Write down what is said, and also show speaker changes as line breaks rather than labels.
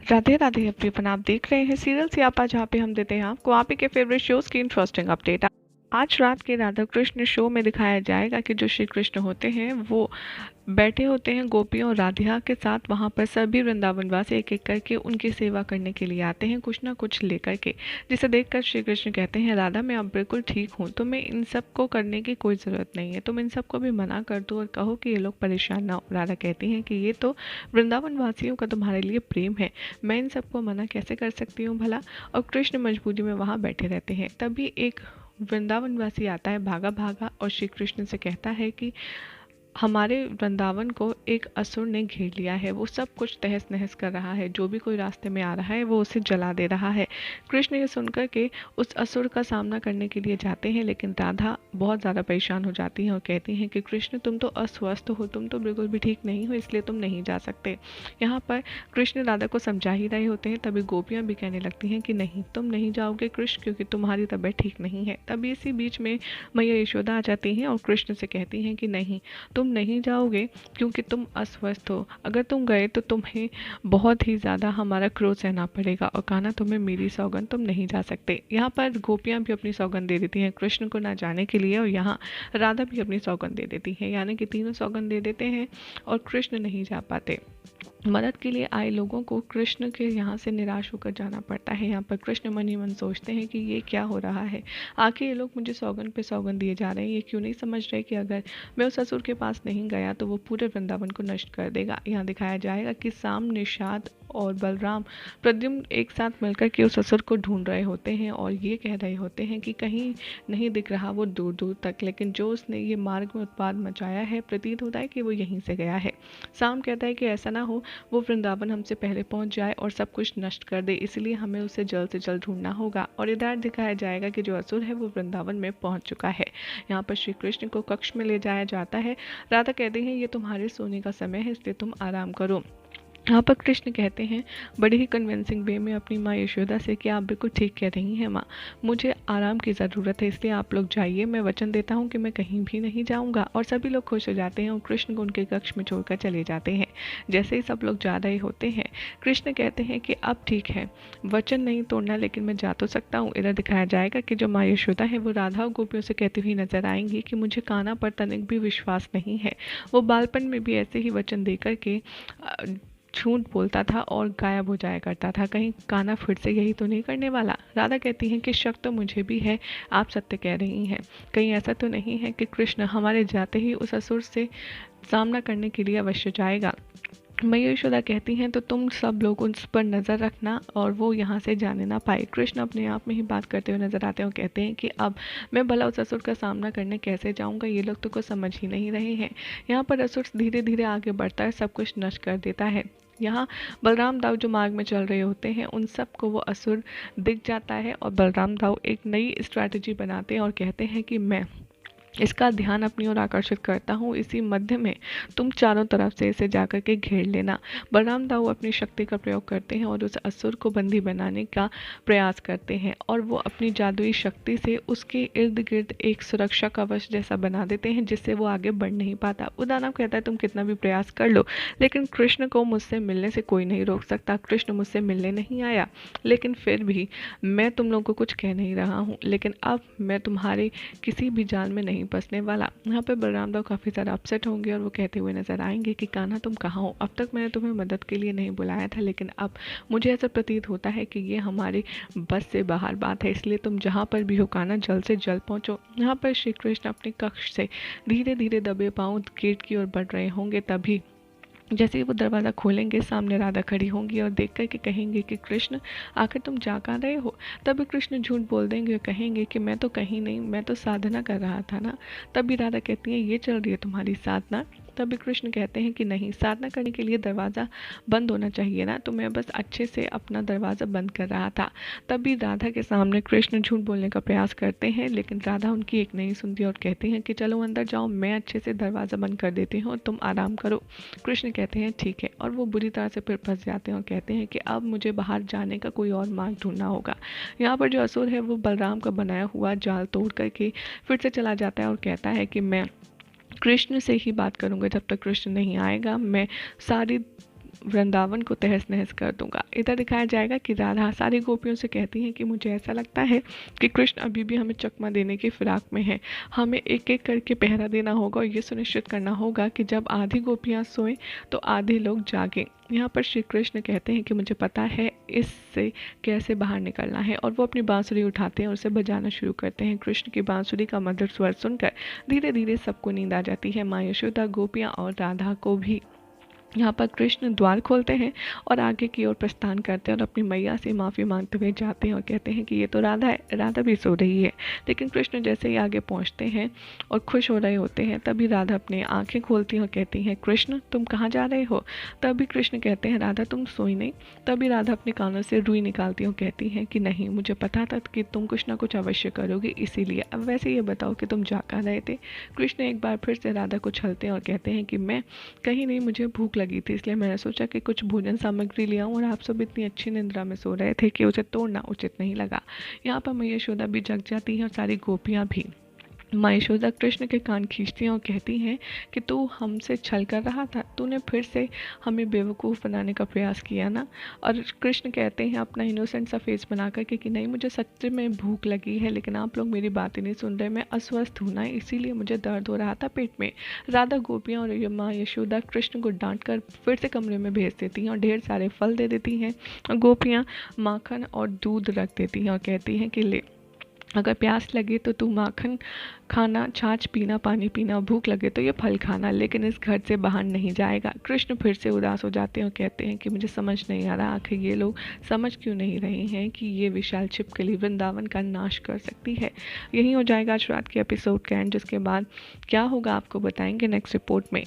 Radhe Radhe everyone, आप देख रहे हैं सीरियल सियापा, जहाँ पे हम देते हैं आपको आप ही के फेवरेट शोज की इंटरेस्टिंग अपडेट। आज रात के राधा कृष्ण शो में दिखाया जाएगा कि जो श्री कृष्ण होते हैं वो बैठे होते हैं गोपियों और राधिका के साथ। वहाँ पर सभी वृंदावनवासी एक एक करके उनकी सेवा करने के लिए आते हैं, कुछ ना कुछ लेकर के, जिसे देखकर श्री कृष्ण कहते हैं, राधा मैं अब बिल्कुल ठीक हूँ, तुम्हें इन सब को करने की कोई ज़रूरत नहीं है, तुम इन सब को भी मना कर दो और कहो कि ये लोग परेशान ना हो। राधा कहती हैं कि ये तो वृंदावनवासियों का तुम्हारे लिए प्रेम है, मैं इन सबको मना कैसे कर सकती हूँ भला। और कृष्ण मजबूरी में वहाँ बैठे रहते हैं। तभी एक वृंदावनवासी आता है भागा भागा और श्री कृष्ण से कहता है कि हमारे वृंदावन को एक असुर ने घेर लिया है, वो सब कुछ तहस नहस कर रहा है, जो भी कोई रास्ते में आ रहा है वो उसे जला दे रहा है। कृष्ण ये सुनकर के उस असुर का सामना करने के लिए जाते हैं, लेकिन राधा बहुत ज़्यादा परेशान हो जाती है और कहती हैं कि कृष्ण तुम तो अस्वस्थ हो, तुम तो बिल्कुल भी ठीक नहीं हो, इसलिए तुम नहीं जा सकते। यहाँ पर कृष्ण राधा को समझा ही रहे होते हैं, तभी गोपियाँ भी कहने लगती हैं कि नहीं, तुम नहीं जाओगे कृष्ण, क्योंकि तुम्हारी तबीयत ठीक नहीं है। तभी इसी बीच में मैया यशोदा आ जाती हैं और कृष्ण से कहती हैं कि नहीं, तुम नहीं जाओगे क्योंकि तुम अस्वस्थ हो, अगर तुम गए तो तुम्हें बहुत ही ज़्यादा हमारा क्रोध सहना पड़ेगा, और कहना तुम्हें मेरी सौगंध, तुम नहीं जा सकते। यहाँ पर गोपियाँ भी अपनी सौगंध दे देती हैं कृष्ण को ना जाने के लिए, और यहाँ राधा भी अपनी सौगंध दे देती है, यानी कि तीनों सौगंध दे देते हैं और कृष्ण नहीं जा पाते। मदद के लिए आए लोगों को कृष्ण के यहाँ से निराश होकर जाना पड़ता है। यहाँ पर कृष्ण मन ही मन सोचते हैं कि ये क्या हो रहा है, आखिर ये लोग मुझे सौगंध पे सौगंध दिए जा रहे हैं, ये क्यों नहीं समझ रहे कि अगर मैं उस असुर के पास नहीं गया तो वो पूरे वृंदावन को नष्ट कर देगा। यहाँ दिखाया जाएगा कि साम, निषाद और बलराम, प्रद्युम्न एक साथ मिलकर के उस असुर को ढूंढ रहे होते हैं और ये कह रहे होते हैं कि कहीं नहीं दिख रहा वो दूर दूर तक, लेकिन जो उसने ये मार्ग में उत्पाद मचाया है, प्रतीत होता है कि वो यहीं से गया है। साम कहता है कि ऐसा ना हो वो वृंदावन हमसे पहले पहुंच जाए और सब कुछ नष्ट कर दे, इसलिए हमें उसे जल्द से जल्द ढूंढना होगा। और इधर दिखाया जाएगा कि जो असुर है वो वृंदावन में पहुंच चुका है। यहाँ पर श्री कृष्ण को कक्ष में ले जाया जाता है। राधा कहते हैं ये तुम्हारे सोने का समय है, इसलिए तुम आराम करो। यहाँ पर कृष्ण कहते हैं बड़े ही कन्विंसिंग वे में अपनी माँ यशोदा से कि आप बिल्कुल ठीक कह रही हैं माँ, मुझे आराम की ज़रूरत है, इसलिए आप लोग जाइए, मैं वचन देता हूँ कि मैं कहीं भी नहीं जाऊँगा। और सभी लोग खुश हो जाते हैं और कृष्ण को उनके कक्ष में छोड़कर चले जाते हैं। जैसे ही सब लोग जा रहे होते हैं, कृष्ण कहते हैं कि अब ठीक है, वचन नहीं तोड़ना, लेकिन मैं जा तो सकता हूँ। इधर दिखाया जाएगा कि जो माँ यशोदा है वो राधा और गोपियों से कहती हुई नजर आएंगी कि मुझे कान्हा पर तनिक भी विश्वास नहीं है, वो बालपन में भी ऐसे ही वचन देकर के झूठ बोलता था और गायब हो जाया करता था, कहीं कान्हा फिर से यही तो नहीं करने वाला। राधा कहती हैं कि शक तो मुझे भी है, आप सत्य कह रही हैं, कहीं ऐसा तो नहीं है कि कृष्ण हमारे जाते ही उस असुर से सामना करने के लिए अवश्य जाएगा। मैया यशोदा कहती हैं तो तुम सब लोग उस पर नज़र रखना और वो यहाँ से जाने ना पाए। कृष्ण अपने आप में ही बात करते हुए नजर आते हैं और कहते हैं कि अब मैं भला उस असुर का सामना करने कैसे जाऊँगा, ये लोग तो कुछ समझ ही नहीं रहे हैं। यहाँ पर असुर धीरे धीरे आगे बढ़ता है, सब कुछ नष्ट कर देता है। यहाँ बलराम दाऊ जो मार्ग में चल रहे होते हैं उन सबको वो असुर दिख जाता है और बलराम दाऊ एक नई स्ट्रैटेजी बनाते हैं और कहते हैं कि मैं इसका ध्यान अपनी ओर आकर्षित करता हूँ, इसी मध्य में तुम चारों तरफ से इसे जाकर के घेर लेना। बलराम दाऊ अपनी शक्ति का प्रयोग करते हैं और उस असुर को बंदी बनाने का प्रयास करते हैं और वो अपनी जादुई शक्ति से उसके इर्द गिर्द एक सुरक्षा कवच जैसा बना देते हैं, जिससे वो आगे बढ़ नहीं पाता। वो दानव कहता है तुम कितना भी प्रयास कर लो, लेकिन कृष्ण को मुझसे मिलने से कोई नहीं रोक सकता। कृष्ण मुझसे मिलने नहीं आया, लेकिन फिर भी मैं तुम लोगों को कुछ कह नहीं रहा हूँ, लेकिन अब मैं तुम्हारे किसी भी जाल में नहीं फंसने वाला। यहाँ पे बलराम दाऊ काफ़ी ज़्यादा अपसेट होंगे और वो कहते हुए नजर आएंगे कि कान्हा तुम कहाँ हो, अब तक मैंने तुम्हें मदद के लिए नहीं बुलाया था, लेकिन अब मुझे ऐसा प्रतीत होता है कि ये हमारे बस से बाहर बात है, इसलिए तुम जहाँ पर भी हो कान्हा जल्द से जल्द पहुँचो। यहाँ पर श्री कृष्ण अपने कक्ष से धीरे धीरे दबे पाँव गेट की ओर बढ़ रहे होंगे, तभी जैसे ही वो दरवाज़ा खोलेंगे सामने राधा खड़ी होंगी और देख कर के कहेंगे कि कृष्ण आखिर तुम जा कहाँ रहे हो। तभी कृष्ण झूठ बोल देंगे और कहेंगे कि मैं तो कहीं नहीं, मैं तो साधना कर रहा था ना। तभी राधा कहती है ये चल रही है तुम्हारी साधना। तभी कृष्ण कहते हैं कि नहीं, साधना करने के लिए दरवाज़ा बंद होना चाहिए ना, तो मैं बस अच्छे से अपना दरवाज़ा बंद कर रहा था। तभी राधा के सामने कृष्ण झूठ बोलने का प्रयास करते हैं, लेकिन राधा उनकी एक नहीं सुनती और कहती हैं कि चलो अंदर जाओ, मैं अच्छे से दरवाज़ा बंद कर देती हूँ, तुम आराम करो। कृष्ण कहते हैं ठीक है, और वो बुरी तरह से फिर फंस जाते हैं और कहते हैं कि अब मुझे बाहर जाने का कोई और मार्ग ढूंढना होगा। यहाँ पर जो असुर है वो बलराम का बनाया हुआ जाल तोड़ करके फिर से चला जाता है और कहता है कि मैं कृष्ण से ही बात करूंगा, जब तक कृष्ण नहीं आएगा मैं सारी वृंदावन को तहस नहस कर दूंगा। इधर दिखाया जाएगा कि राधा सारी गोपियों से कहती हैं कि मुझे ऐसा लगता है कि कृष्ण अभी भी हमें चकमा देने की फिराक में है। हमें एक एक करके पहरा देना होगा और ये सुनिश्चित करना होगा कि जब आधी गोपियाँ सोएं तो आधे लोग जागें। यहाँ पर श्री कृष्ण कहते हैं कि मुझे पता है इससे कैसे बाहर निकलना है, और वो अपनी बांसुरी उठाते हैं और उसे बजाना शुरू करते हैं। कृष्ण की बांसुरी का मधुर स्वर सुनकर धीरे धीरे सबको नींद आ जाती है, माँ यशोदा, गोपियाँ और राधा को भी। यहाँ पर कृष्ण द्वार खोलते हैं और आगे की ओर प्रस्थान करते हैं और अपनी मैया से माफ़ी मांगते हुए जाते हैं और कहते हैं कि ये तो राधा है, राधा भी सो रही है। लेकिन कृष्ण जैसे ही आगे पहुँचते हैं और खुश हो रहे होते हैं, तभी राधा अपनी आंखें खोलती हैं और कहती हैं, कृष्ण तुम कहाँ जा रहे हो? तभी कृष्ण कहते हैं, राधा तुम सोई नहीं? तभी राधा अपने कानों से रुई निकालती हैं और कहती हैं कि नहीं, मुझे पता था कि तुम कुछ ना कुछ अवश्य करोगे, इसीलिए। अब वैसे ये बताओ कि तुम जा कहाँ रहे थे? कृष्ण एक बार फिर से राधा को छलते हैं और कहते हैं कि मैं कहीं नहीं, मुझे भूख लगी थी, इसलिए मैंने सोचा कि कुछ भोजन सामग्री ले आऊं, और आप सब इतनी अच्छी निद्रा में सो रहे थे कि उसे तोड़ना उचित नहीं लगा। यहाँ पर मैया यशोदा भी जग जाती है और सारी गोपियाँ भी। माँ यशोदा कृष्ण के कान खींचती हैं और कहती हैं कि तू हमसे छल कर रहा था, तूने फिर से हमें बेवकूफ़ बनाने का प्रयास किया ना। और कृष्ण कहते हैं अपना इनोसेंट सा फेस बना कर कि नहीं, मुझे सच में भूख लगी है, लेकिन आप लोग मेरी बातें नहीं सुन रहे, मैं अस्वस्थ हूँ ना, इसीलिए मुझे दर्द हो रहा था पेट में। राधा, गोपियाँ और माँ यशोदा कृष्ण को डांट कर फिर से कमरे में भेज देती हैं और ढेर सारे फल दे देती हैं। गोपियाँ माखन और दूध रख देती हैं और कहती हैं कि ले, अगर प्यास लगे तो तू माखन खाना, छाछ पीना, पानी पीना, भूख लगे तो ये फल खाना, लेकिन इस घर से बाहर नहीं जाएगा। कृष्ण फिर से उदास हो जाते हैं और कहते हैं कि मुझे समझ नहीं आ रहा, आखिर ये लोग समझ क्यों नहीं रहे हैं कि ये विशाल छिपकली वृंदावन का नाश कर सकती है। यही हो जाएगा आज रात के एपिसोड का एंड, जिसके बाद क्या होगा आपको बताएंगे नेक्स्ट रिपोर्ट में।